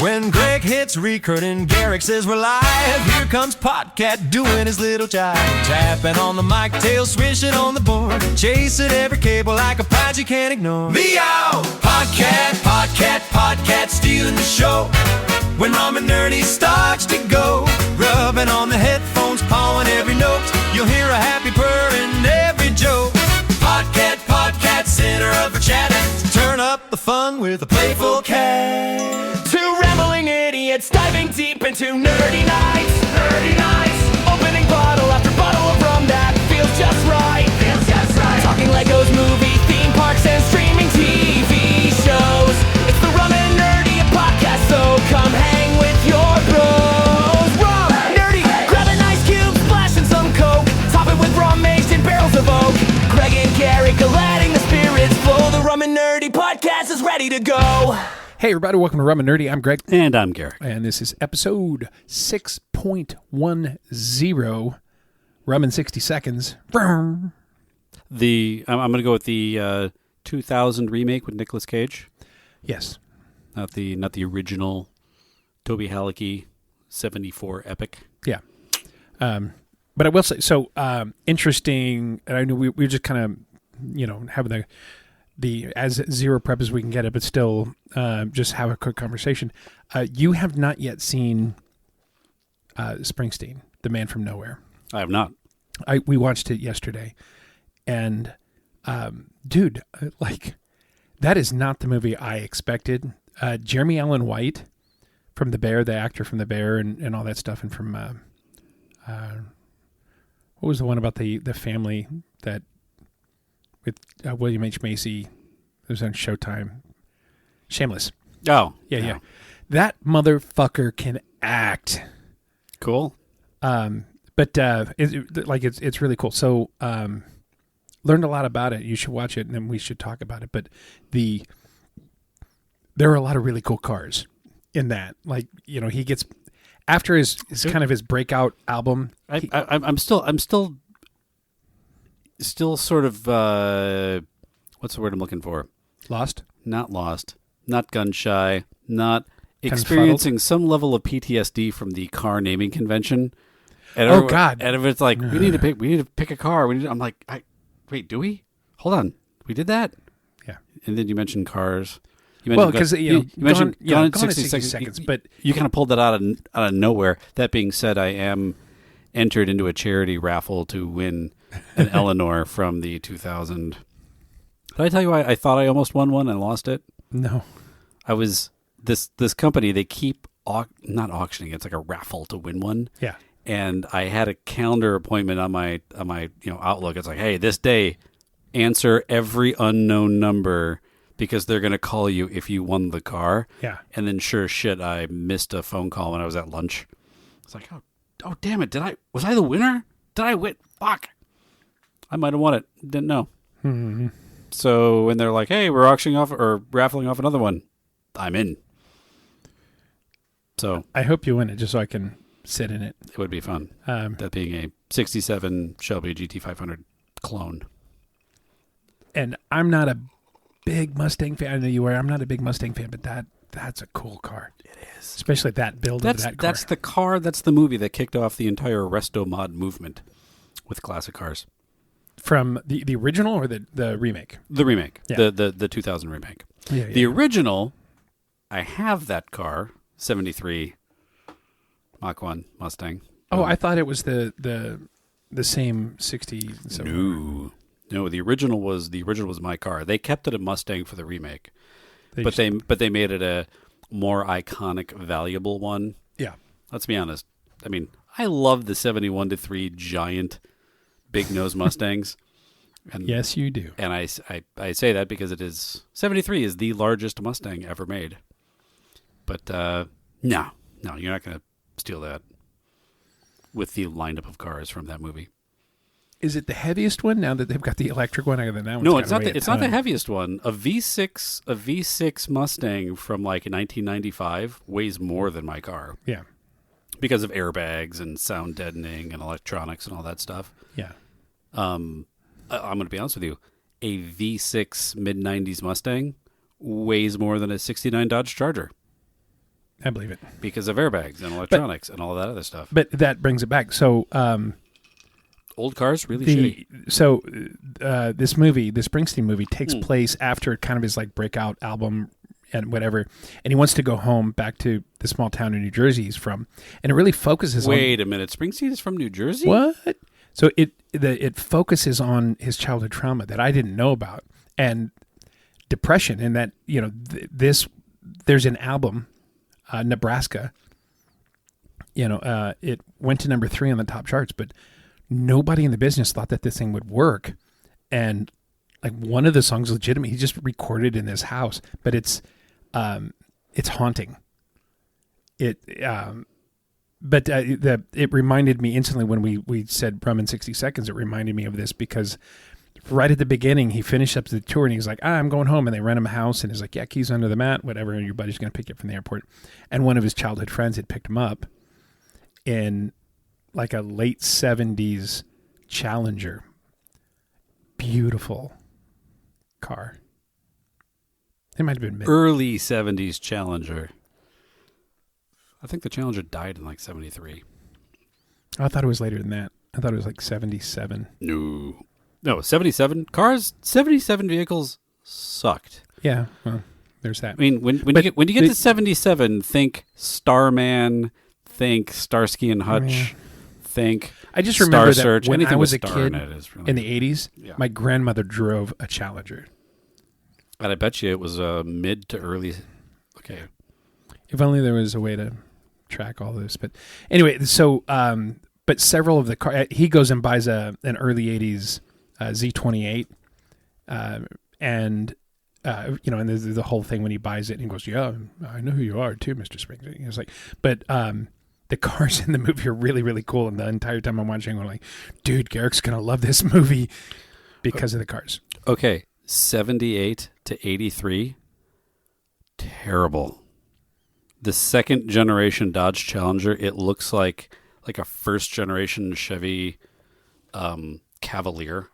When Greg hits record and Garrick says we're live, here comes Podcat doing his little jive. Tapping on the mic, tail swishing on the board, chasing every cable like a pod you can't ignore. Meow! Podcat, Podcat, Podcat, stealing the show. When Rum and Nerdy starts to go, rubbing on the headphones, pawing every note, you'll hear a happy purr in every joke. Podcat, Podcat, center of the chat. Turn up the fun with a playful cat. Two rambling idiots diving deep into nerdy nights. Nerdy nights. Opening bottle after bottle of rum that feels just right. Feels just right. Talking Legos, movie, theme parks, and streaming TV shows. It's the Rum and Nerdy podcast, so come hang with your bros. Rum, nerdy, grab an ice cube, splash in some Coke. Top it with rum aged in barrels of oak. Greg and Garrick are letting the spirits flow. The Rum and Nerdy podcast is ready to go. Hey everybody, welcome to Rum and Nerdy. I'm Greg. And I'm Garrick. And this is episode 6.10, Rum in 60 Seconds. I'm going to go with the 2000 remake with Nicolas Cage. Yes. Not the original Toby Halicki 74 epic. Yeah. But I will say, so interesting, and I know we just kind of, having the as zero prep as we can get it, but still just have a quick conversation. You have not yet seen Springsteen, The Man from Nowhere. I have not. We watched it yesterday, and dude, that is not the movie I expected. Jeremy Allen White from The Bear, the actor from The Bear, and all that stuff, and from what was the one about the family that with William H. Macy? It was on Showtime. Shameless. Oh, yeah. That motherfucker can act. Cool. But it's really cool. So learned a lot about it. You should watch it, and then we should talk about it. But there are a lot of really cool cars in that. He gets after his kind of his breakout album. I'm still sort of what's the word I'm looking for? Lost? Not lost. Not gun shy. Not experiencing Confuddled? some level of PTSD from the car naming convention. And God! And if it's like we need to pick a car. I'm like, wait, do we? Hold on, we did that. Yeah. And then you mentioned cars. You mentioned Gone in 60 60 seconds, but you kind of pulled that out of nowhere. That being said, I am entered into a charity raffle to win an Eleanor from the 2000. Did I tell you I thought I almost won one and lost it? No. I was this company. They keep not auctioning. It's like a raffle to win one. Yeah. And I had a calendar appointment on my Outlook. It's like, hey, this day, answer every unknown number because they're going to call you if you won the car. Yeah. And then sure as shit, I missed a phone call when I was at lunch. It's like, oh damn it! Was I the winner? Did I win? Fuck! I might have won it. Didn't know. Mm-hmm. So when they're like, hey, we're auctioning off or raffling off another one, I'm in. So I hope you win it just so I can sit in it. It would be fun. That being a 67 Shelby GT500 clone. And I'm not a big Mustang fan. I know you are. I'm not a big Mustang fan, but that's a cool car. It is. Especially that build of that car. That's the car, that's the movie that kicked off the entire resto mod movement with classic cars. From the original or the remake? The remake. Yeah. The 2000 remake. Yeah, the original, I have that car, 73 Mach 1 Mustang. Oh, I thought it was the same 60. No, the original was my car. They kept it a Mustang for the remake. But they made it a more iconic, valuable one. Yeah. Let's be honest. I mean, I love the 71-3 giant big nose Mustangs. And, yes, you do. And I say that because 73 is the largest Mustang ever made. But no, you're not going to steal that with the lineup of cars from that movie. Is it the heaviest one now that they've got the electric one? No, it's not. It's not the heaviest one. A V6 Mustang from like 1995 weighs more than my car. Yeah, because of airbags and sound deadening and electronics and all that stuff. Yeah. I'm going to be honest with you. A V6 mid-90s Mustang weighs more than a 69 Dodge Charger. I believe it. because of airbags and electronics and all that other stuff. But that brings it back. So Old cars, really shitty. So this movie, the Springsteen movie, takes place after kind of his like breakout album and whatever, and he wants to go home back to the small town in New Jersey he's from, and it really focuses on... Wait a minute, Springsteen is from New Jersey? What? So it focuses on his childhood trauma that I didn't know about, and depression, and that, you know, there's an album, Nebraska, you know, it went to number 3 on the top charts, but nobody in the business thought that this thing would work. And like one of the songs legitimate, he just recorded in his house, but it's haunting. It reminded me instantly when we said Rum in 60 Seconds, it reminded me of this because right at the beginning, he finished up the tour and he's like, I'm going home. And they rent him a house and he's like, yeah, keys under the mat, whatever. And your buddy's going to pick you up from the airport. And one of his childhood friends had picked him up in like a late 70s Challenger. Beautiful car. It might have been early 70s Challenger. I think the Challenger died in like 73. I thought it was later than that. I thought it was like 77. No, 77 cars, 77 vehicles sucked. Yeah, well, there's that. I mean, when you get to 77, think Starman, think Starsky and Hutch, think I just Star remember that Search. when Anything I was a with star kid in it is really in the 80s, my grandmother drove a Challenger. And I bet you it was mid to early. Okay. If only there was a way to track all this. But anyway, so but several of the cars, he goes and buys an early 80s Z28, and you know, and there's the whole thing when he buys it and he goes, yeah, I know who you are too, Mr. Springsteen. It's like, but the cars in the movie are really, really cool. And the entire time I'm watching, I'm like, dude, Garrick's going to love this movie because of the cars. Okay. 78 to 83. Terrible. The second generation Dodge Challenger, it looks like a first generation Chevy Cavalier.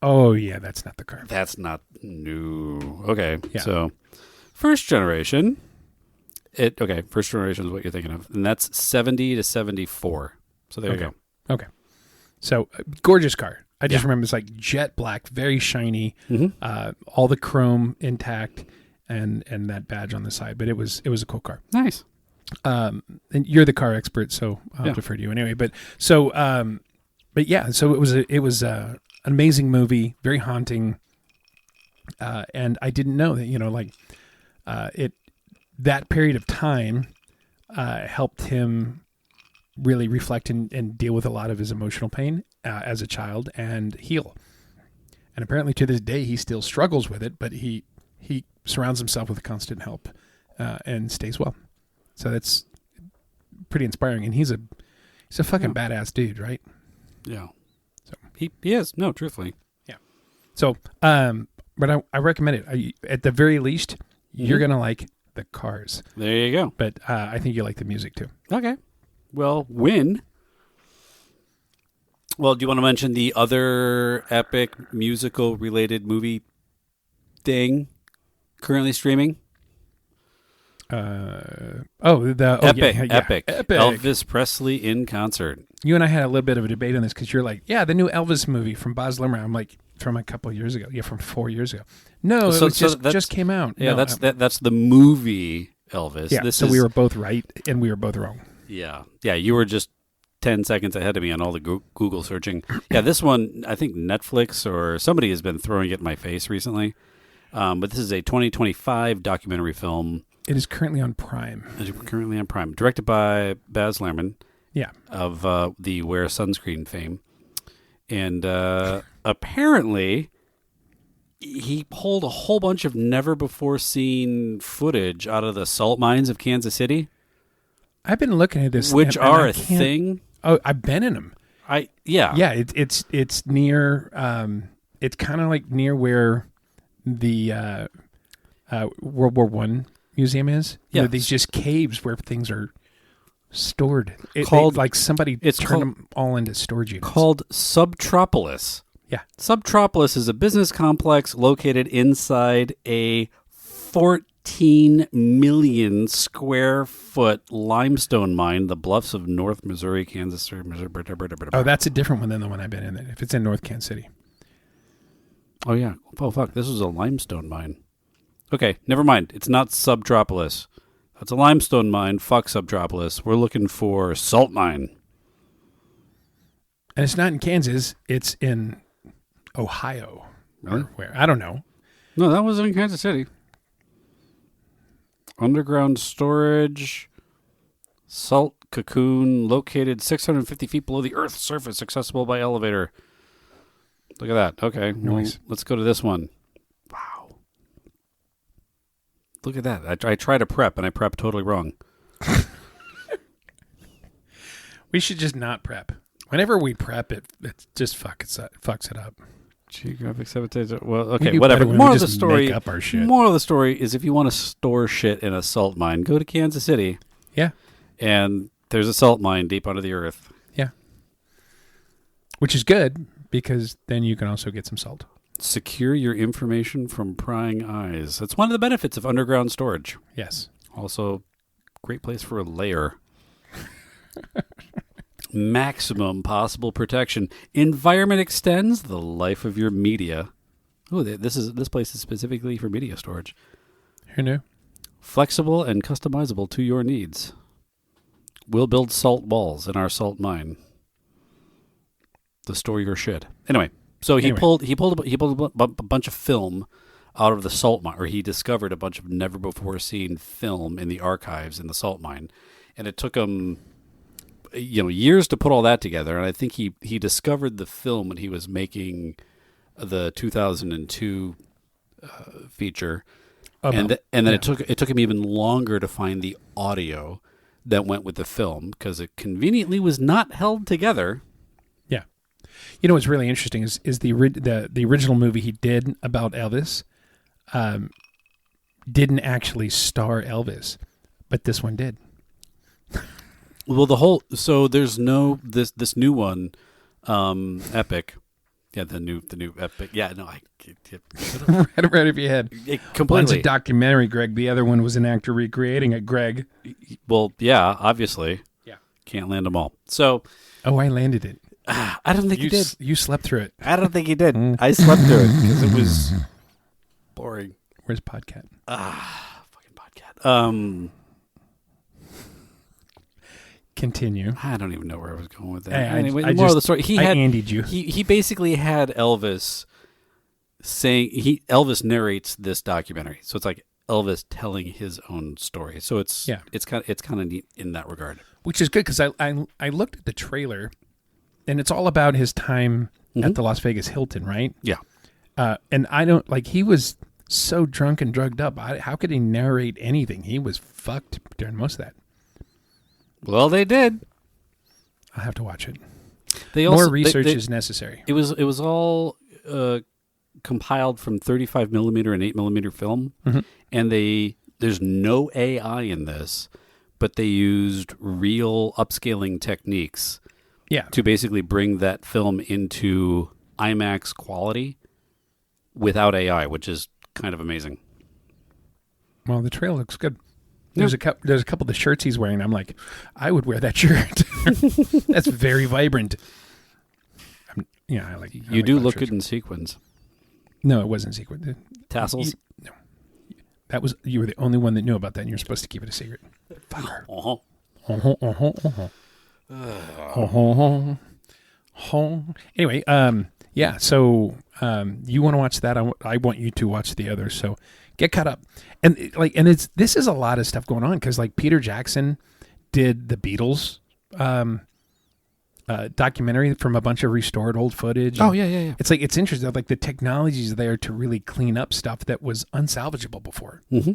Oh yeah, that's not the car. That's not new. Okay. Yeah. So first generation. First generation is what you're thinking of. And that's 70 to 74. So there you go. Okay. So gorgeous car. I just remember it's like jet black, very shiny, all the chrome intact, and that badge on the side. But it was a cool car. Nice. And you're the car expert, so I'll defer to you anyway. But so, but yeah, so it was an amazing movie, very haunting, and I didn't know that, you know, like that period of time helped him really reflect and deal with a lot of his emotional pain as a child and heal. And apparently to this day, he still struggles with it, but he surrounds himself with constant help and stays well. So that's pretty inspiring. And he's a fucking badass dude, right? Yeah. So he is. No, truthfully. Yeah. So, but I recommend it. At the very least, you're going to like the cars. There you go. But I think you like the music too. Okay. Well, do you want to mention the other epic musical related movie thing currently streaming? Epic. Elvis Presley in concert. You and I had a little bit of a debate on this because you're like, yeah, the new Elvis movie from Baz Luhrmann. I'm like, from a couple of years ago. Yeah, from 4 years ago. No, it just came out. Yeah, no, that's the movie Elvis. Yeah, we were both right and we were both wrong. Yeah, you were just 10 seconds ahead of me on all the Google searching. Yeah, this one, I think Netflix or somebody has been throwing it in my face recently. But this is a 2025 documentary film. It is currently on Prime. Directed by Baz Luhrmann. Yeah. Of the Wear Sunscreen fame. And apparently, he pulled a whole bunch of never-before-seen footage out of the salt mines of Kansas City. I've been looking at this. Which are a thing. Oh, I've been in them. Yeah, it's near. It's kind of like near where the World War I museum is. Yeah, you know, these just caves where things are stored. Somebody turned them all into storage units. Called Subtropolis. Yeah, Subtropolis is a business complex located inside a 14 16 million square foot limestone mine, the bluffs of North Missouri, Kansas. Oh, that's a different one than the one I've been in. If it's in North Kansas City. Oh, yeah. Oh, fuck. This was a limestone mine. Okay, never mind. It's not Subtropolis. That's a limestone mine. Fuck Subtropolis. We're looking for salt mine. And it's not in Kansas. It's in Ohio. Really? Or where? I don't know. No, that was in Kansas City. Underground storage, salt cocoon located 650 feet below the Earth's surface, accessible by elevator. Look at that. Okay, Nice. well, let's go to this one. Wow. Look at that. I tried to prep, and I prepped totally wrong. We should just not prep. Whenever we prep, it just fucks it up. Geographic habitat. Well, We okay, do whatever. better when Moral we of the just story. make up our shit. Moral of the story is, if you want to store shit in a salt mine, go to Kansas City, Yeah. and there's a salt mine deep under the earth. Yeah. Which is good because then you can also get some salt. Secure your information from prying eyes. That's one of the benefits of underground storage. Yes. Also, great place for a lair. Maximum possible protection. Environment extends the life of your media. Oh, this place is specifically for media storage. Who knew? Flexible and customizable to your needs. We'll build salt walls in our salt mine to store your shit. Anyway, so he pulled a bunch of film out of the salt mine, or he discovered a bunch of never before seen film in the archives in the salt mine, and it took him years to put all that together. And I think he discovered the film when he was making the 2002 feature, and then it took him even longer to find the audio that went with the film, because it conveniently was not held together. Yeah. You know what's really interesting is the original movie he did about Elvis didn't actually star Elvis, but this one did. Well, there's no this new one, Epic. Yeah, the new Epic. Yeah, no, right over your head. Completely. One's a documentary, Greg. The other one was an actor recreating it, Greg. Well, yeah, obviously. Yeah. Can't land them all. So. Oh, I landed it. I don't think you did. You slept through it. I don't think you did. I slept through it because it was boring. Where's Podcat? Fucking Podcat. Continue. I don't even know where I was going with that. Hey, anyway, I the moral of the just- story. I Andied you. He basically had Elvis saying Elvis narrates this documentary, so it's like Elvis telling his own story. So it's kind of neat in that regard. Which is good because I looked at the trailer, and it's all about his time at the Las Vegas Hilton, right? Yeah. And I don't he was so drunk and drugged up. How could he narrate anything? He was fucked during most of that. Well, they did. I'll have to watch it. More research is necessary. It was all compiled from 35 millimeter and 8 millimeter film, and there's no AI in this, but they used real upscaling techniques, to basically bring that film into IMAX quality without AI, which is kind of amazing. Well, the trailer looks good. There's a couple of the shirts he's wearing. I'm like, I would wear that shirt. That's very vibrant. I like. You do look good in sequins. No, it wasn't sequin. Tassels. No, you were the only one that knew about that, and you're supposed to keep it a secret. Fucker. Anyway, So you want to watch that? I want you to watch the others. So get caught up, and this is a lot of stuff going on because Peter Jackson did the Beatles documentary from a bunch of restored old footage. Oh yeah. It's it's interesting. The technology's there to really clean up stuff that was unsalvageable before. Mm-hmm.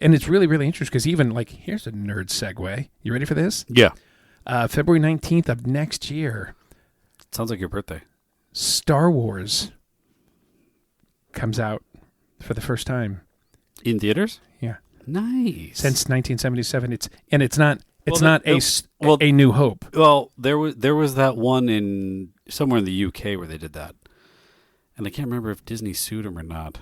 And it's really, really interesting because even here's a nerd segue. You ready for this? Yeah. February 19th of next year. Sounds like your birthday. Star Wars comes out for the first time In theaters? Yeah. Nice. Since 1977. It's not a New Hope. Well, there was that one in somewhere in the UK where they did that. And I can't remember if Disney sued them or not.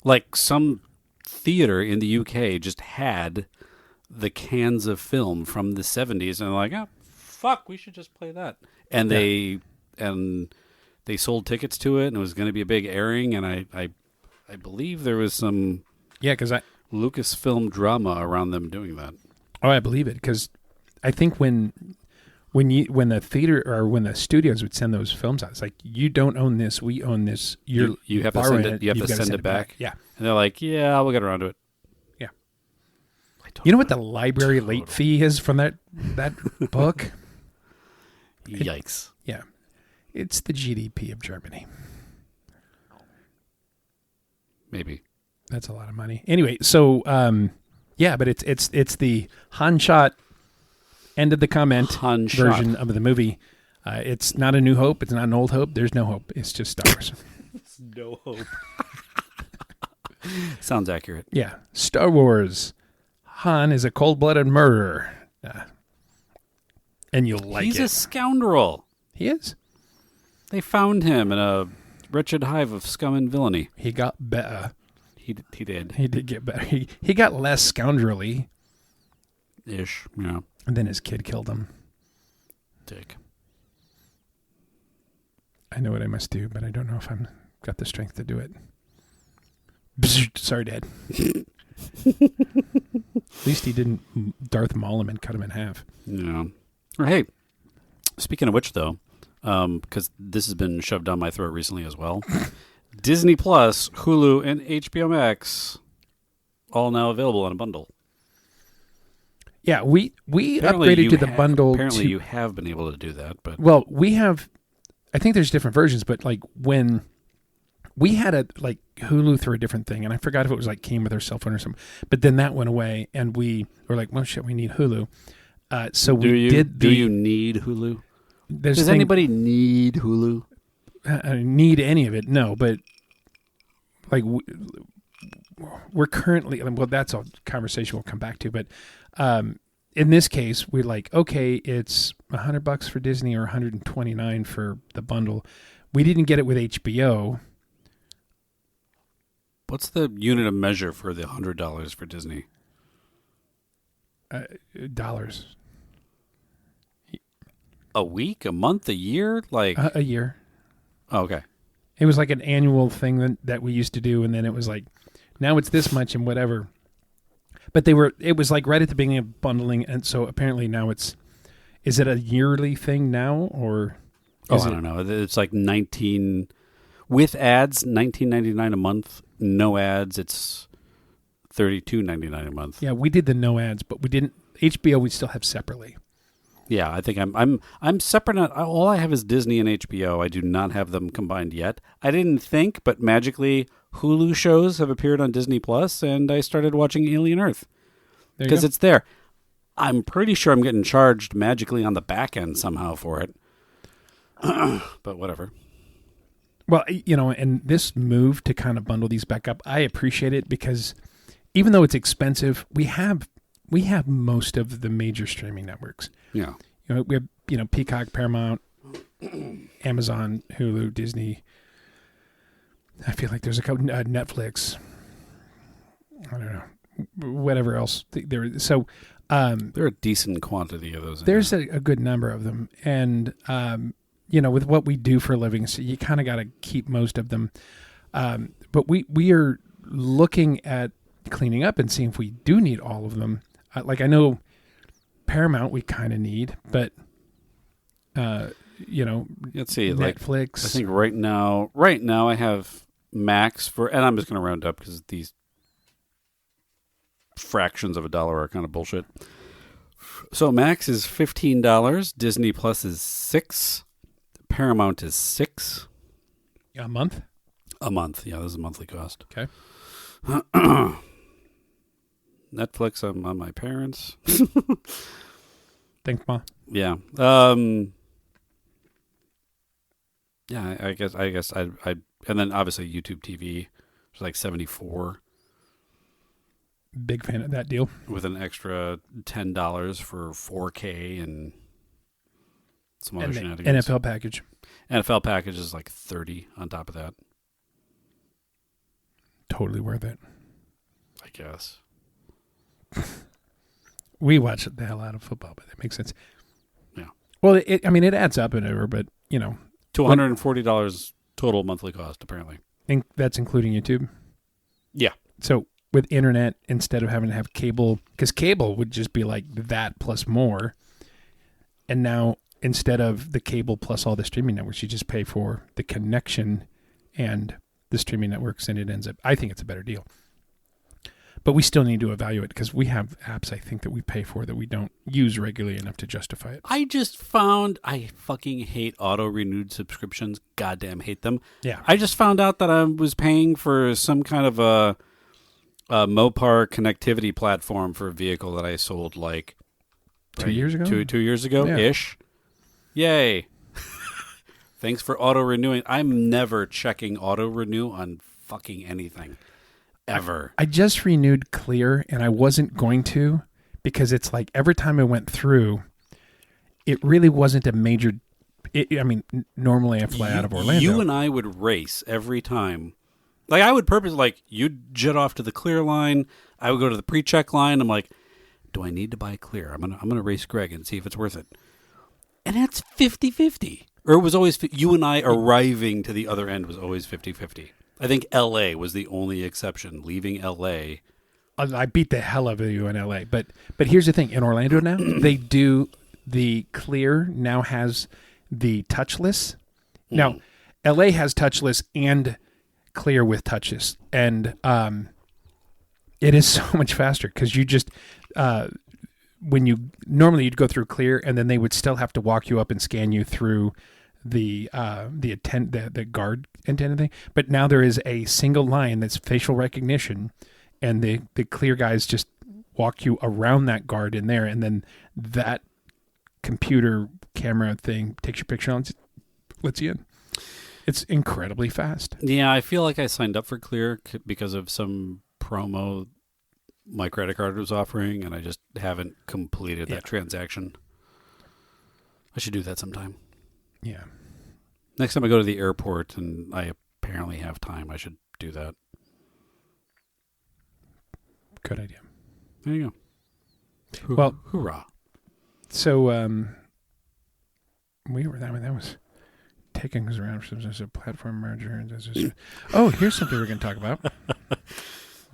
Like some theater in the UK just had the cans of film from the 70s, and they're like, oh, fuck, we should just play that. And they sold tickets to it, and it was going to be a big airing, and I believe there was some because Lucasfilm drama around them doing that. Oh, I believe it, because I think when the theater or when the studios would send those films out, it's like, you don't own this, we own this. You have to send it. You have you've to gotta send it back. Yeah, and they're like, yeah, we'll get around to it. Yeah. You know what the library late fee is from that book? Yikes. Yeah, it's the GDP of Germany. Maybe. That's a lot of money. Anyway, so but it's the Han shot end of the comment version of the movie. It's not a New Hope. It's not an Old Hope. There's no hope. It's just Star Wars. No hope. Sounds accurate. Yeah, Star Wars. Han is a cold-blooded murderer, and you'll like it. He's a scoundrel. He is. They found him in a wretched hive of scum and villainy. He got better. He did. He did get better. He got less scoundrelly. Ish, yeah. And then his kid killed him. Dick. I know what I must do, but I don't know if I'm got the strength to do it. Sorry, Dad. At least he didn't Darth Maul him and cut him in half. Yeah. Hey, speaking of which, though, because this has been shoved down my throat recently as well, Disney Plus, Hulu, and HBO Max, all now available in a bundle. Yeah, we Apparently upgraded to the bundle. Apparently you have been able to do that, but well, we have. I think there's different versions, but like when we had a like Hulu through a different thing, and I forgot if it was like came with our cell phone or something. But then that went away, and we were like, well, shit, we need Hulu. So do you need Hulu? Does anybody need Hulu? Need any of it? No, but like we're currently, well, that's a conversation we'll come back to, but in this case, we're like, okay, it's $100 for Disney or $129 for the bundle. We didn't get it with HBO. What's the unit of measure for the $100 for Disney? Dollars. A week, a month, a year, like a year. Oh, okay. It was like an annual thing that we used to do, and then it was like, now it's this much and whatever. But it was like right at the beginning of bundling, and so apparently now is it a yearly thing now, or? I don't know. It's like with ads, $19.99 a month. No ads, it's $32.99 a month. Yeah, we did the no ads, but we didn't. HBO we still have separately. Yeah, I think I'm separate. All I have is Disney and HBO. I do not have them combined yet. I didn't think, but magically Hulu shows have appeared on Disney Plus, and I started watching Alien Earth because it's there. I'm pretty sure I'm getting charged magically on the back end somehow for it, but whatever. Well, and this move to kind of bundle these back up, I appreciate it because even though it's expensive, we have most of the major streaming networks. Yeah. We have Peacock, Paramount, Amazon, Hulu, Disney. I feel like there's a couple, Netflix. I don't know, whatever else there. So there are a decent quantity of those. There's a good number of them, and with what we do for a living, so you kind of got to keep most of them. But we are looking at cleaning up and seeing if we do need all of them. Like I know Paramount we kind of need, but let's see, Netflix. I think right now I have Max and I'm just going to round up because these fractions of a dollar are kind of bullshit. So Max is $15, Disney Plus is $6, Paramount is $6 a month. A month, yeah, this is a monthly cost. Okay. Netflix, I'm on my parents. Thanks, Ma. Yeah. Yeah, I guess I and then obviously YouTube TV, it's like $74. Big fan of that deal. With an extra $10 for 4K and some other shenanigans. NFL package. NFL package is like $30 on top of that. totally worth it. I guess. We watch the hell out of football, but that makes sense. Yeah. Well, it adds up and over, but to $140 total monthly cost, apparently. that's including YouTube. Yeah. So with internet, instead of having to have cable, because cable would just be like that plus more, and now instead of the cable plus all the streaming networks, you just pay for the connection and the streaming networks, and it ends up. I think it's a better deal. But we still need to evaluate because we have apps, I think, that we pay for that we don't use regularly enough to justify it. I just found I fucking hate auto-renewed subscriptions. Goddamn hate them. Yeah. I just found out that I was paying for some kind of a Mopar connectivity platform for a vehicle that I sold like 2 years ago? 2 years ago-ish. Yay. Thanks for auto-renewing. I'm never checking auto-renew on fucking anything. Ever. I just renewed Clear, and I wasn't going to because it's like every time I went through, it really wasn't a major. Normally I fly out of Orlando. You and I would race every time. Like I would purpose, like you'd jet off to the Clear line. I would go to the pre-check line. I'm like, do I need to buy Clear? I'm gonna race Greg and see if it's worth it. And it's 50-50. Or it was always you and I arriving to the other end was always 50-50. I think L.A. was the only exception. Leaving L.A. I beat the hell out of you in L.A. But here's the thing. In Orlando now, they do the Clear now has the touchless. Now, L.A. has touchless and Clear with touches. And it is so much faster because you just when you normally you'd go through Clear and then they would still have to walk you up and scan you through the guard antenna thing, but now there is a single line that's facial recognition, and the Clear guys just walk you around that guard in there, and then that computer camera thing takes your picture and lets you in. It's incredibly fast. Yeah, I feel like I signed up for Clear because of some promo my credit card was offering, and I just haven't completed that transaction. I should do that sometime. Yeah. Next time I go to the airport and I apparently have time, I should do that. Good idea. There you go. Well, hoorah. So we were that was taking us around. There's a platform merger. Oh, here's something we're going to talk about.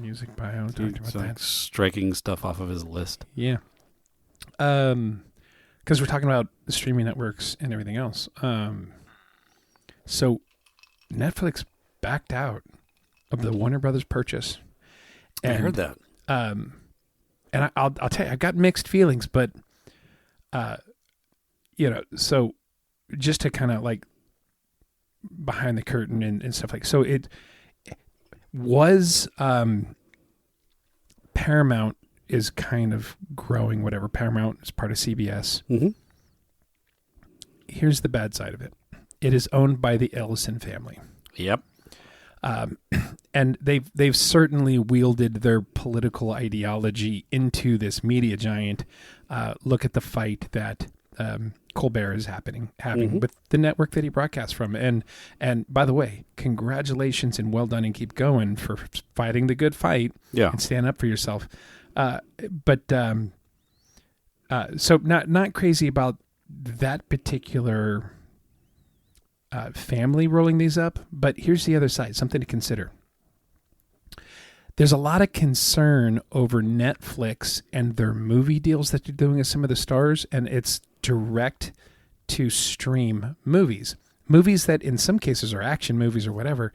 Music bio. Talked about that. Striking stuff off of his list. Yeah. Because we're talking about the streaming networks and everything else. So Netflix backed out of the Warner Brothers purchase. And, I heard that. And I'll tell you, I got mixed feelings, but, so just to kind of like behind the curtain and stuff like, so it was, Paramount is kind of growing, whatever. Paramount is part of CBS. Mm-hmm. Here's the bad side of it. It is owned by the Ellison family. Yep. And they've certainly wielded their political ideology into this media giant. Look at the fight that Colbert is having with the network that he broadcasts from. And by the way, congratulations and well done and keep going for fighting the good fight and stand up for yourself. So not crazy about that particular family rolling these up, but here's the other side, something to consider. There's a lot of concern over Netflix and their movie deals that they're doing with some of the stars, and it's direct to stream movies that in some cases are action movies or whatever,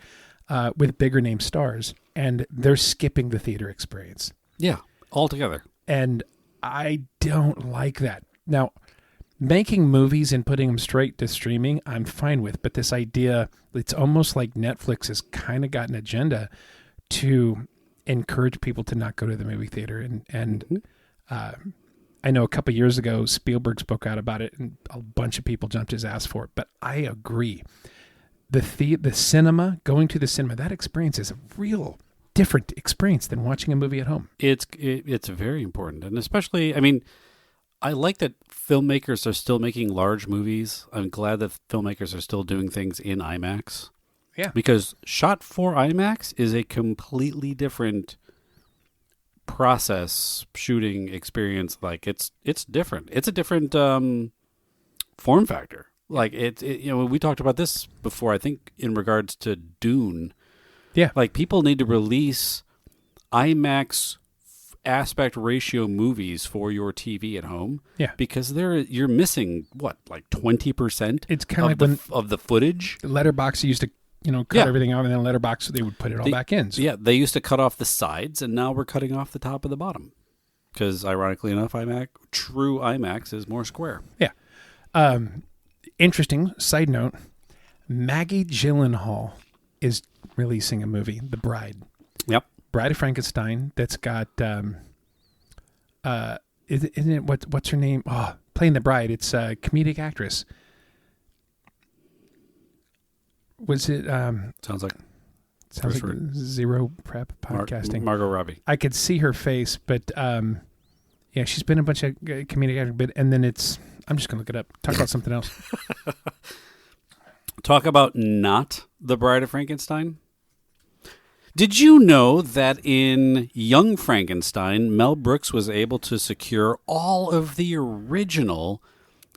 with bigger name stars, and they're skipping the theater experience. Yeah, altogether. And I don't like that. Now, making movies and putting them straight to streaming, I'm fine with. But this idea, it's almost like Netflix has kind of got an agenda to encourage people to not go to the movie theater. And I know a couple of years ago, Spielberg spoke out about it, and a bunch of people jumped his ass for it. But I agree. The cinema, going to the cinema, that experience is a real different experience than watching a movie at home. It's very important. And especially, I mean, I like that filmmakers are still making large movies. I'm glad that filmmakers are still doing things in IMAX. Yeah. Because shot for IMAX is a completely different process, shooting experience. Like it's different. It's a different form factor. Like we talked about this before, I think, in regards to Dune. Yeah. Like people need to release IMAX aspect ratio movies for your TV at home. Yeah. Because you're missing what, like 20%? It's kind of like of the footage. Letterbox used to, cut everything out, and then Letterbox they would put it all back in. So. Yeah, they used to cut off the sides, and now we're cutting off the top and the bottom. Because ironically enough, true IMAX is more square. Yeah. Interesting side note: Maggie Gyllenhaal is releasing a movie, The Bride. Yep. Bride of Frankenstein. That's got isn't it what's her name? Oh, playing the bride. It's a comedic actress. Was it Sounds like zero prep podcasting? Margot Robbie. I could see her face, but yeah, she's been a bunch of comedic actors, but and then I'm just gonna look it up. Talk about something else. Talk about not The Bride of Frankenstein. Did you know that in Young Frankenstein, Mel Brooks was able to secure all of the original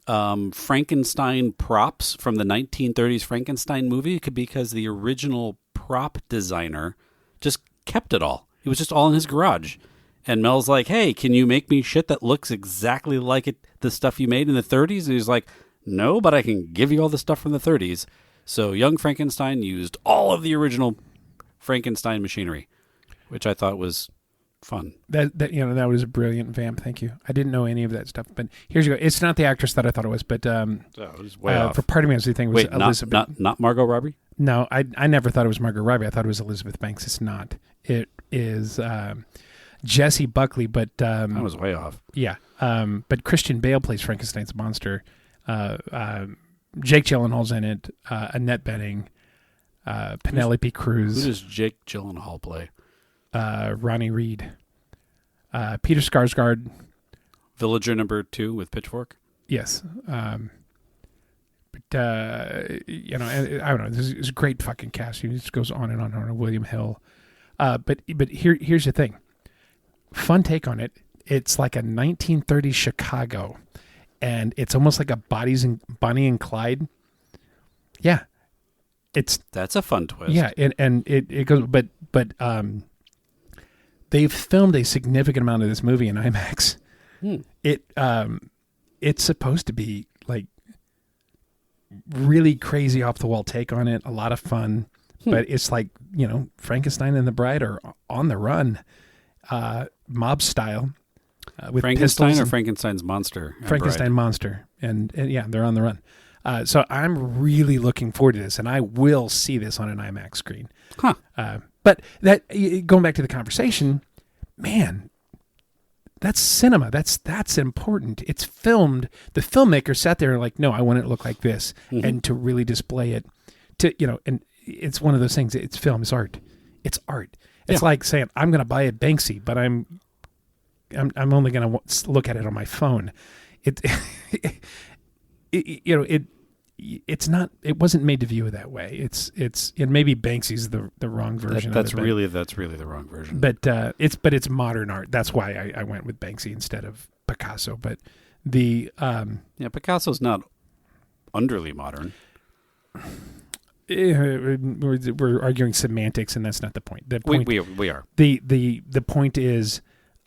Frankenstein props from the 1930s Frankenstein movie because the original prop designer just kept it all. It was just all in his garage. And Mel's like, hey, can you make me shit that looks exactly like the stuff you made in the 30s? And he's like, no, but I can give you all the stuff from the 30s. So Young Frankenstein used all of the original Frankenstein machinery, which I thought was fun. That was a brilliant vamp. Thank you. I didn't know any of that stuff, but here's you go. It's not the actress that I thought it was, but it was way off. For part of me, I was thinking it was Elizabeth. Not Margot Robbie? No, I never thought it was Margot Robbie. I thought it was Elizabeth Banks. It's not. It is Jessie Buckley, but I was way off. Yeah, but Christian Bale plays Frankenstein's monster. Jake Gyllenhaal's in it. Annette Bening, Penelope Cruz. Who does Jake Gyllenhaal play? Ronnie Reed, Peter Skarsgård, Villager number 2 with Pitchfork. Yes, but I don't know. This is a great fucking cast. It just goes on and on and on. William Hill, but here's the thing. Fun take on it. It's like a 1930s Chicago, and it's almost like a Bonnie and Clyde. Yeah, that's a fun twist. Yeah, and it goes, but they've filmed a significant amount of this movie in IMAX. It's supposed to be like really crazy off the wall take on it, a lot of fun, but it's like, Frankenstein and the Bride are on the run, mob style, with Frankenstein pistols or Frankenstein's monster. Frankenstein monster, and yeah, they're on the run. So I'm really looking forward to this, and I will see this on an IMAX screen. Huh. But that, going back to the conversation, man, that's cinema. That's important. It's filmed. The filmmaker sat there and like, no, I want it to look like this, and to really display it. And it's one of those things. It's film. It's art. It's art. It's like saying I'm going to buy a Banksy, but I'm only going to look at it on my phone. It's not. It wasn't made to view it that way. It's maybe Banksy's the wrong version. That's really the wrong version. But it's modern art. That's why I went with Banksy instead of Picasso. But Picasso's not underly modern. We're arguing semantics, and that's not the point. The point we are. The point is,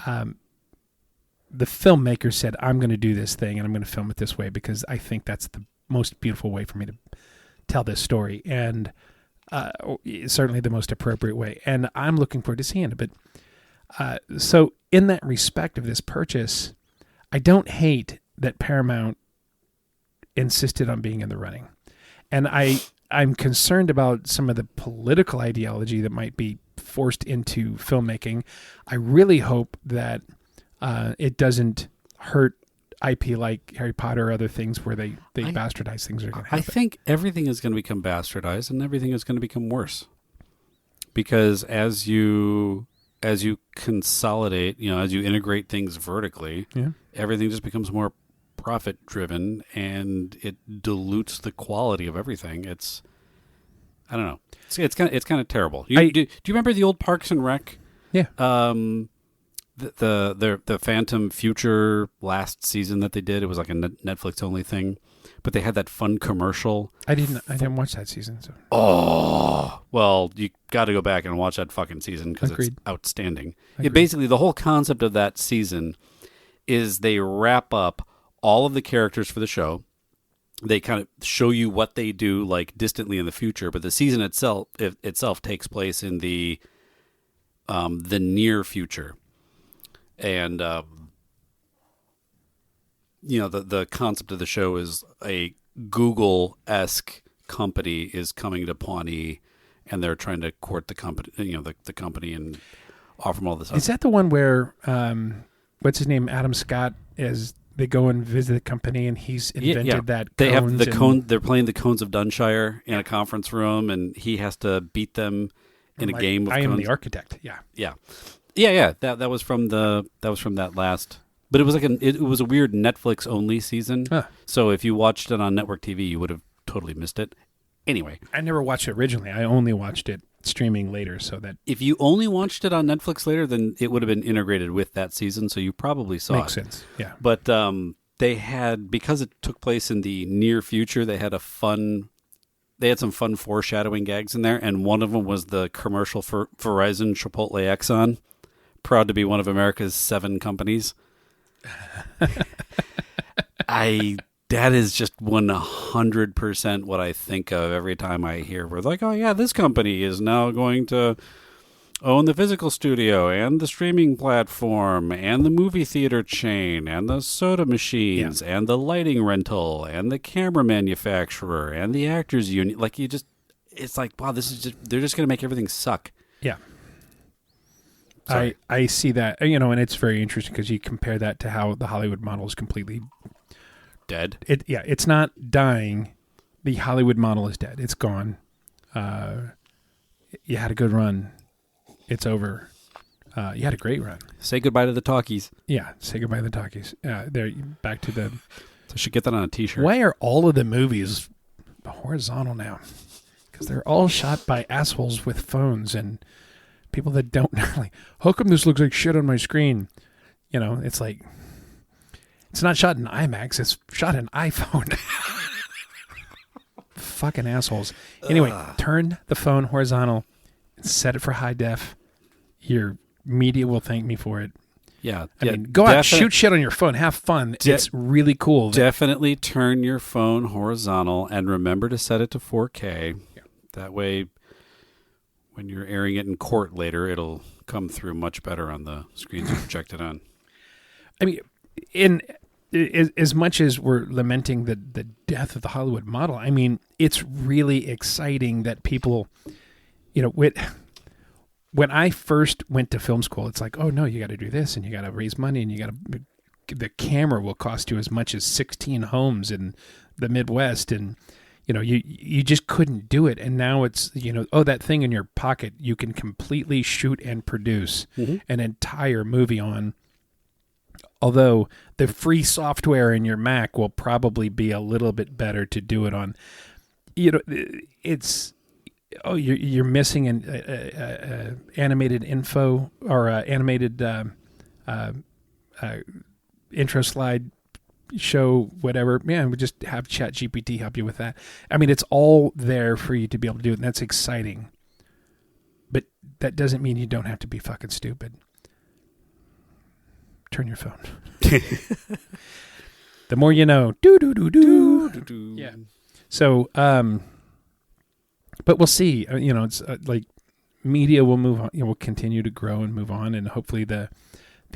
the filmmaker said, I'm going to do this thing, and I'm going to film it this way because I think that's the most beautiful way for me to tell this story, and certainly the most appropriate way. And I'm looking forward to seeing it. But so in that respect of this purchase, I don't hate that Paramount insisted on being in the running. And I'm concerned about some of the political ideology that might be forced into filmmaking. I really hope that it doesn't hurt IP like Harry Potter or other things where they bastardize things that are going to happen. I think everything is going to become bastardized, and everything is going to become worse. Because as you consolidate, as you integrate things vertically, everything just becomes more profit driven, and it dilutes the quality of everything. I don't know. It's kind of terrible. Do you remember the old Parks and Rec? Yeah. The Phantom Future last season that they did. It was like a Netflix only thing, but they had that fun commercial. I didn't watch that season. So. Oh, well, you got to go back and watch that fucking season because it's outstanding. Basically, the whole concept of that season is they wrap up all of the characters for the show. They kind of show you what they do like distantly in the future, but the season itself takes place in the near future. And the concept of the show is a Google-esque company is coming to Pawnee, and they're trying to court the company, the company, and offer them all this. Is that the one where what's his name, Adam Scott, is they go and visit the company, and he's invented that. They have the cone. They're playing the Cones of Dunshire in a conference room, and he has to beat them in a game. Of I cones. am the architect. Yeah. That was from that last. But it was it was a weird Netflix only season. Huh. So if you watched it on network TV, you would have totally missed it. Anyway, I never watched it originally. I only watched it streaming later. So that if you only watched it on Netflix later, then it would have been integrated with that season. So you probably saw makes sense. Yeah. But they had, because it took place in the near future, they had some fun foreshadowing gags in there, and one of them was the commercial for Verizon Chipotle Exxon, proud to be one of America's 7 companies. That is just 100% what I think of every time I hear. We're like, oh yeah, this company is now going to own the physical studio and the streaming platform and the movie theater chain and the soda machines and the lighting rental and the camera manufacturer and the actors union. Like it's like, wow, they're just going to make everything suck. Yeah. Sorry. I see that, and it's very interesting because you compare that to how the Hollywood model is completely dead. It's not dying. The Hollywood model is dead. It's gone. You had a good run. It's over. You had a great run. Say goodbye to the talkies. Yeah, say goodbye to the talkies. There, back to the. So I should get that on a T-shirt. Why are all of the movies horizontal now? Because they're all shot by assholes with phones and people that don't like. How come this looks like shit on my screen? It's like it's not shot in IMAX. It's shot in iPhone. Fucking assholes. Anyway, turn the phone horizontal. Set it for high def. Your media will thank me for it. Yeah. I mean, go out, shoot shit on your phone, have fun. It's really cool. Definitely turn your phone horizontal and remember to set it to 4K. Yeah. That way, when you're airing it in court later, it'll come through much better on the screens you project it on. I mean, as much as we're lamenting the death of the Hollywood model, I mean, it's really exciting that people... when I first went to film school, it's like, oh no, you got to do this and you got to raise money and the camera will cost you as much as 16 homes in the Midwest. And, you just couldn't do it. And now it's, that thing in your pocket, you can completely shoot and produce an entire movie on. Although the free software in your Mac will probably be a little bit better to do it on. It's... Oh, you're missing an animated info or animated intro slide show, whatever. Man, we just have ChatGPT help you with that. I mean, it's all there for you to be able to do it, and that's exciting. But that doesn't mean you don't have to be fucking stupid. Turn your phone. The more you know. Do. Yeah. So, but we'll see. It's like media will move on. Will continue to grow and move on, and hopefully the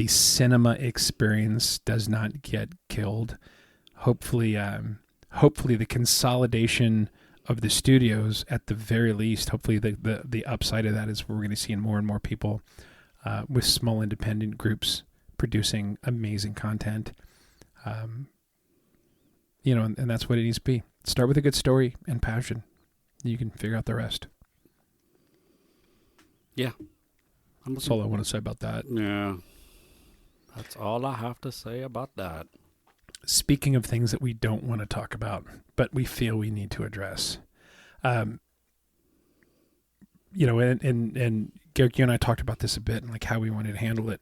cinema experience does not get killed. Hopefully the consolidation of the studios, at the very least. Hopefully the upside of that is we're going to see more and more people with small independent groups producing amazing content. And that's what it needs to be. Start with a good story and passion. You can figure out the rest. Yeah. That's all I want to say about that. Yeah. That's all I have to say about that. Speaking of things that we don't want to talk about, but we feel we need to address. and Garrick, you and I talked about this a bit and like how we wanted to handle it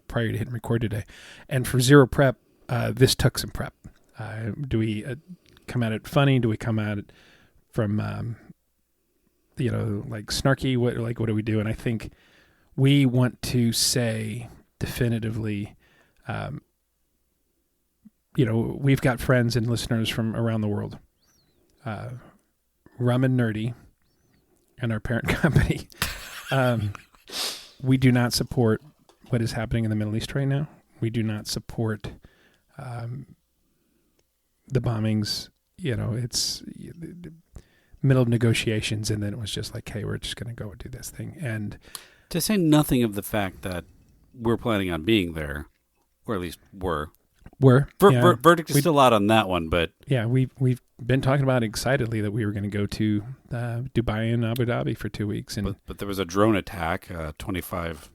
prior to hitting record today. And for zero prep, this took some prep. Do we come at it funny? Do we come at it from, like snarky? What do we do? And I think we want to say definitively, we've got friends and listeners from around the world. Rum and Nerdy and our parent company. We do not support what is happening in the Middle East right now. We do not support the bombings. It's middle of negotiations, and then it was just like, hey, we're just going to go do this thing. And to say nothing of the fact that we're planning on being there, or at least were. Verdict is still out on that one, but yeah, we've been talking about excitedly that we were going to go to Dubai and Abu Dhabi for 2 weeks, and but there was a drone attack 25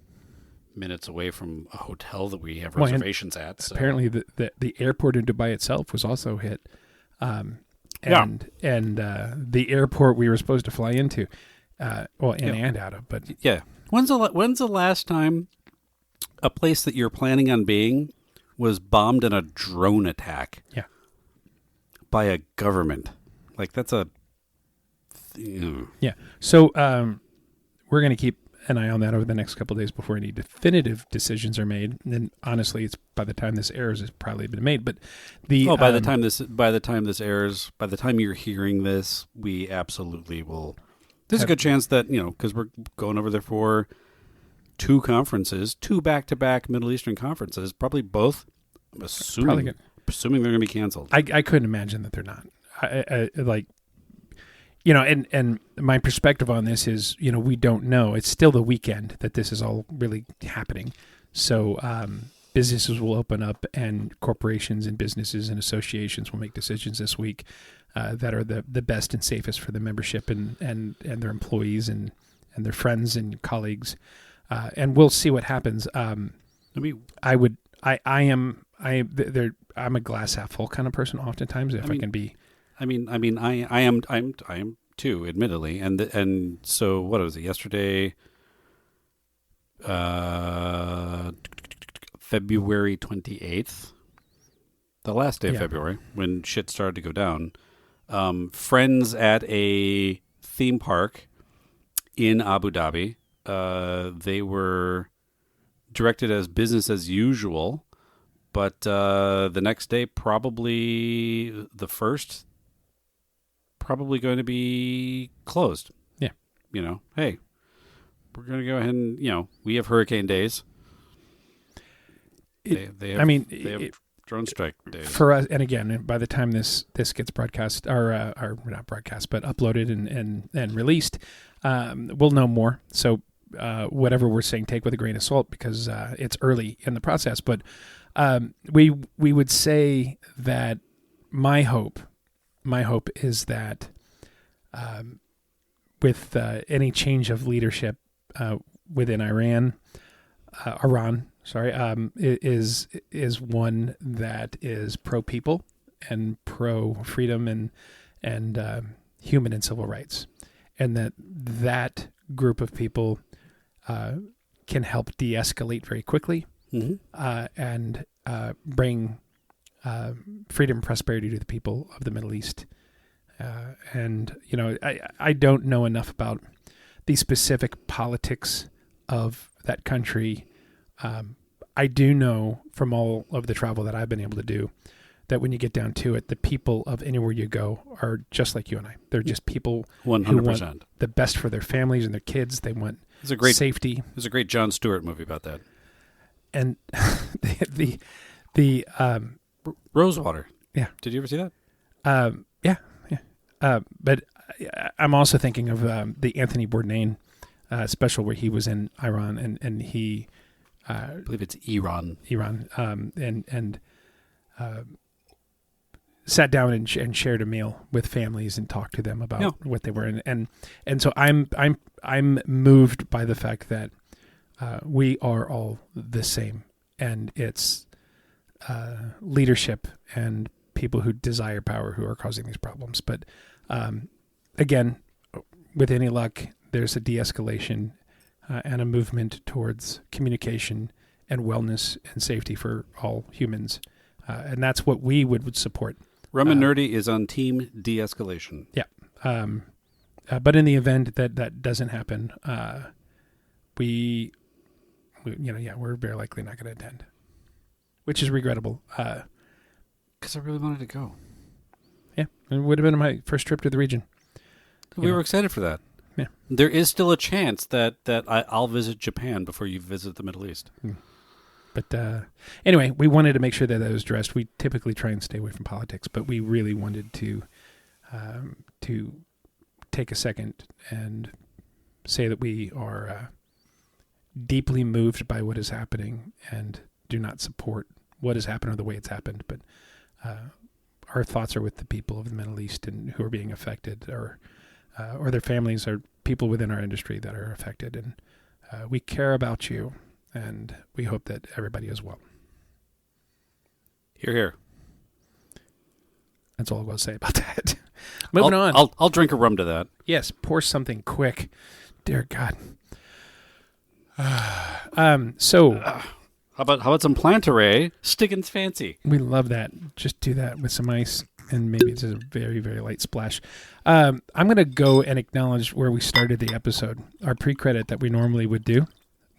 minutes away from a hotel that we have reservations at. So. Apparently, the airport in Dubai itself was also hit, and the airport we were supposed to fly into, and out of, but yeah. When's the last time a place that you're planning on being was bombed in a drone attack? Yeah. By a government. Like, that's a... Yeah. So we're going to keep an eye on that over the next couple of days before any definitive decisions are made. And then, honestly, it's by the time this airs, it's probably been made. But by the time this airs, by the time you're hearing this, we absolutely will... There's a good chance that, because we're going over there for 2 conferences, 2 back-to-back Middle Eastern conferences, probably both, assuming they're going to be canceled. I couldn't imagine that they're not. And my perspective on this is, we don't know. It's still the weekend that this is all really happening. So businesses will open up, and corporations and businesses and associations will make decisions this week that are the best and safest for the membership and their employees and their friends and colleagues. And we'll see what happens. I'm a glass half full kind of person oftentimes. I am too, admittedly. And so what was it yesterday? February 28th, the last day of February, when shit started to go down. Friends at a theme park in Abu Dhabi. They were directed as business as usual, but the next day, probably the first, probably going to be closed. Yeah. Hey, we're going to go ahead and, we have hurricane days. They have drone strike days. For us, and again, by the time this gets broadcast, or not broadcast, but uploaded and released, we'll know more. So whatever we're saying, take with a grain of salt, because it's early in the process. But we would say that my hope is that with any change of leadership within Iran, is one that is pro people and pro freedom and human and civil rights, and that group of people can help de-escalate very quickly, and bring freedom and prosperity to the people of the Middle East. I don't know enough about the specific politics of that country. I do know from all of the travel that I've been able to do that when you get down to it, the people of anywhere you go are just like you and I. They're just people 100%. Who want the best for their families and their kids. They want safety. There's a great Jon Stewart movie about that. And the Rosewater. Yeah. Did you ever see that? Yeah. But I'm also thinking of the Anthony Bourdain special where he was in Iran and he... I believe it's Iran. And sat down and shared a meal with families and talked to them about what they were in. And so I'm moved by the fact that we are all the same, and it's leadership and people who desire power who are causing these problems. But again, with any luck, there's a de-escalation and a movement towards communication and wellness and safety for all humans. And that's what we would support. Rum and Nerdy is on team de-escalation. Yeah. But in the event that doesn't happen, we're very likely not going to attend, which is regrettable. Because I really wanted to go. Yeah, it would have been my first trip to the region. We were excited for that. Yeah. There is still a chance that I'll visit Japan before you visit the Middle East. But anyway, we wanted to make sure that was addressed. We typically try and stay away from politics, but we really wanted to take a second and say that we are deeply moved by what is happening and do not support what has happened or the way it's happened. But our thoughts are with the people of the Middle East and who are being affected, or their families, or people within our industry that are affected. And we care about you, and we hope that everybody is well. Hear, hear. That's all I will say about that. Moving on. I'll drink a rum to that. Yes, pour something quick. Dear God. How about some Plantaray? Stickin's fancy. We love that. Just do that with some ice, and maybe it's a very, very light splash. I'm going to go and acknowledge where we started the episode. Our pre-credit that we normally would do.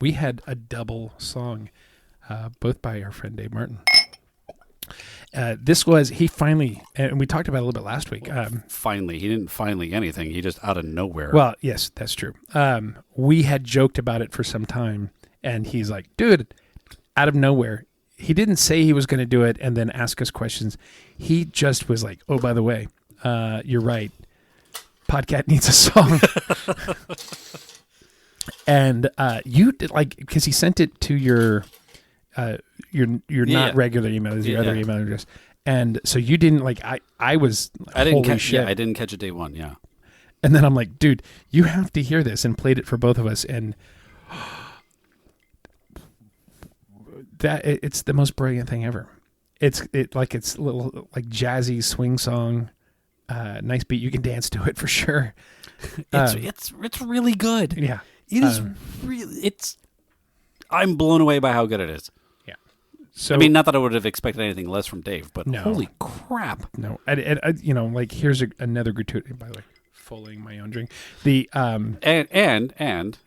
We had a double song, both by our friend Dave Martin. He finally, and we talked about it a little bit last week. Finally. He didn't finally anything. He just out of nowhere. Well, yes, that's true. We had joked about it for some time, and he's like, dude, out of nowhere. He didn't say he was going to do it and then ask us questions. He just was like, oh, by the way, you're right. Podcast needs a song. And you did, like, because he sent it to your not regular email, it was your other email address. And so you didn't, like, I was, holy shit. Yeah, I didn't catch it day one, yeah. And then I'm like, dude, you have to hear this, and played it for both of us. And it's the most brilliant thing ever. It's little, like, jazzy swing song, nice beat. You can dance to it for sure. It's really good. Yeah. It is really, I'm blown away by how good it is. Yeah. So, I mean, not that I would have expected anything less from Dave, but no, holy crap. No. And like, here's another gratuity, by the way, fulling my own drink. The, and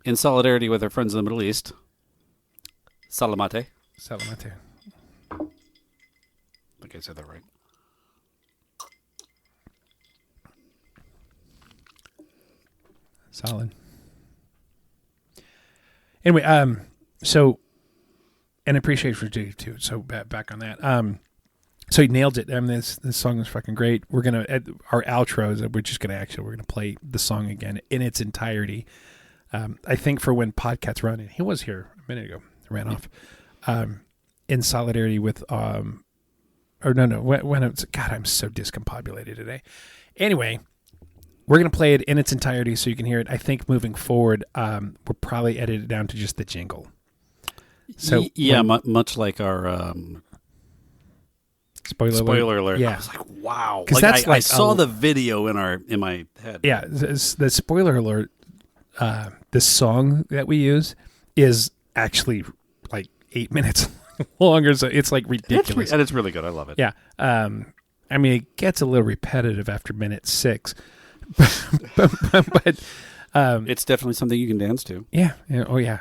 in solidarity with our friends in the Middle East, Salamate. Salamate. I think I said that right. Solid. Anyway, so, and appreciate for Dave too. So back on that. So he nailed it. I mean, this song is fucking great. We're gonna our outros. We're gonna play the song again in its entirety. I think for when Podcasts run, and he was here a minute ago, ran off. In solidarity with when it's, God, I'm so discombobulated today. Anyway. We're going to play it in its entirety so you can hear it. I think moving forward, we'll probably edit it down to just the jingle. So much like our spoiler alert. Yeah. I was like, wow. Because I saw the video in my head. Yeah, the spoiler alert, the song that we use is actually like 8 minutes longer, so it's like ridiculous. And it's really good. I love it. Yeah. I mean, it gets a little repetitive after minute 6. but it's definitely something you can dance to. Yeah. Oh yeah.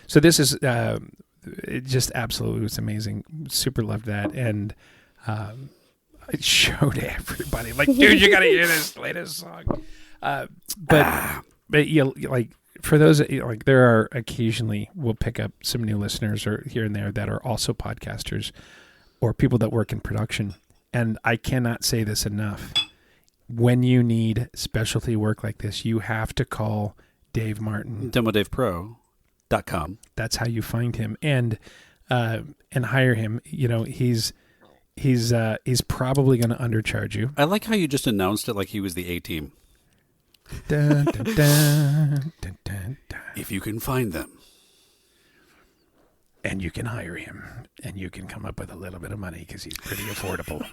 So this is it just absolutely was amazing. Super loved that, and I showed everybody like, dude, you got to hear this latest song. But like, for those, like, there are occasionally we'll pick up some new listeners or here and there that are also podcasters or people that work in production, and I cannot say this enough. When you need specialty work like this, you have to call Dave Martin. DemoDavePro.com. That's how you find him and hire him. You know, he's probably going to undercharge you. I like how you just announced it like he was the A-team. Dun, dun, dun, dun, dun, dun. If you can find them. And you can hire him. And you can come up with a little bit of money because he's pretty affordable.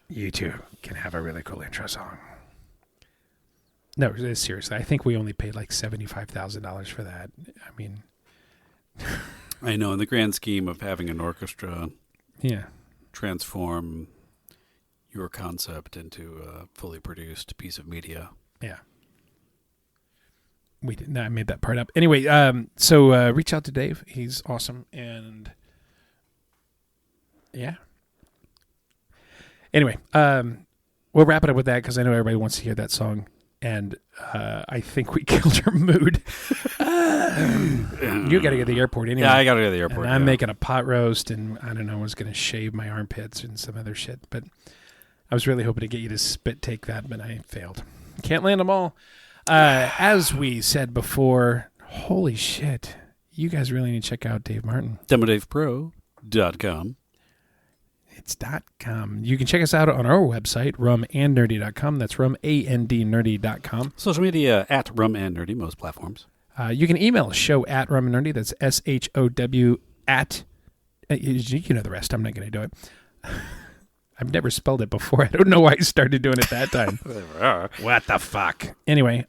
You too can have a really cool intro song. No, seriously, I think we only paid like $75,000 for that. I mean, I know, in the grand scheme of having an orchestra yeah. transform your concept into a fully produced piece of media. Yeah. We didn't. I made that part up. Anyway, so reach out to Dave. He's awesome. And yeah. Anyway, we'll wrap it up with that because I know everybody wants to hear that song. And I think we killed her mood. You got to get to the airport anyway. Yeah, I got to go to the airport. And I'm making a pot roast, and I don't know, I was going to shave my armpits and some other shit. But I was really hoping to get you to spit take that, but I failed. Can't land them all. As we said before, holy shit, you guys really need to check out Dave Martin. DemoDavePro.com. It's .com. You can check us out on our website, rumandnerdy.com. That's rumandnerdy.com. Social media at Rum and Nerdy, most platforms. You can email the show at rumandnerdy. That's SHOW at... you know the rest. I'm not going to do it. I've never spelled it before. I don't know why I started doing it that time. What the fuck? Anyway,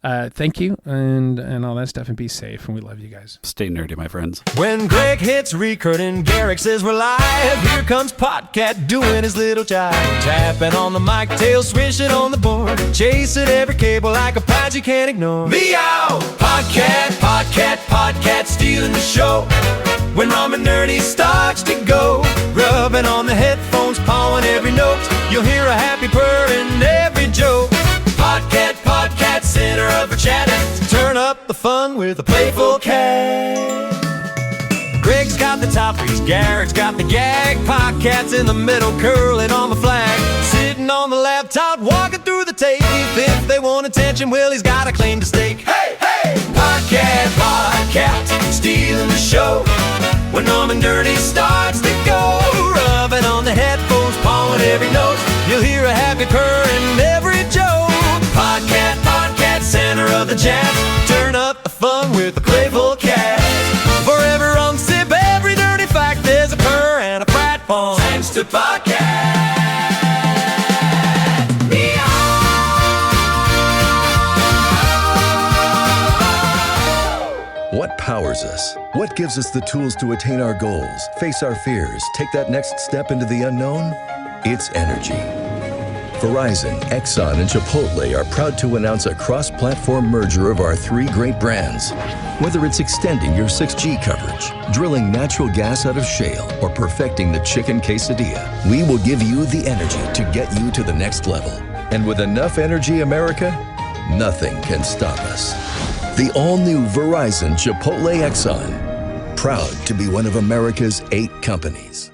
thank you and all that stuff, and be safe, and we love you guys. Stay nerdy, my friends. When Greg hits record and Garrick says we're live, here comes Podcat doing his little jive. Tapping on the mic, tail swishing on the board, chasing every cable like a pod you can't ignore. Meow! Podcat, Podcat, Podcat, stealing the show. When Rum and Nerdy starts to go, rubbing on the headphones, pawing every note, you'll hear a happy purr in every joke. Podcat, Podcat, center of a chatter, turn up the fun with a playful cat. Greg's got the top trees, Garrett's got the gag, Podcat's in the middle, curling on the flag, sitting on the laptop, walking through the tape. If they want attention, well, he's got a claim to stake. Hey, hey! Podcat, Podcat, stealing the show. When Rum and Nerdy starts to go, rubbing on the headphones, pawing every note, you'll hear a happy purr in every joke. Podcat, Podcat, center of the jazz, turn up the fun with a playful cat. Forever on sip, every dirty fact, there's a purr and a prat phone, thanks to Podcat. What powers us? What gives us the tools to attain our goals, face our fears, take that next step into the unknown? It's energy. Verizon, Exxon, and Chipotle are proud to announce a cross-platform merger of our three great brands. Whether it's extending your 6G coverage, drilling natural gas out of shale, or perfecting the chicken quesadilla, we will give you the energy to get you to the next level. And with enough energy, America, nothing can stop us. The all-new Verizon Chipotle Exxon, proud to be one of America's 8 companies.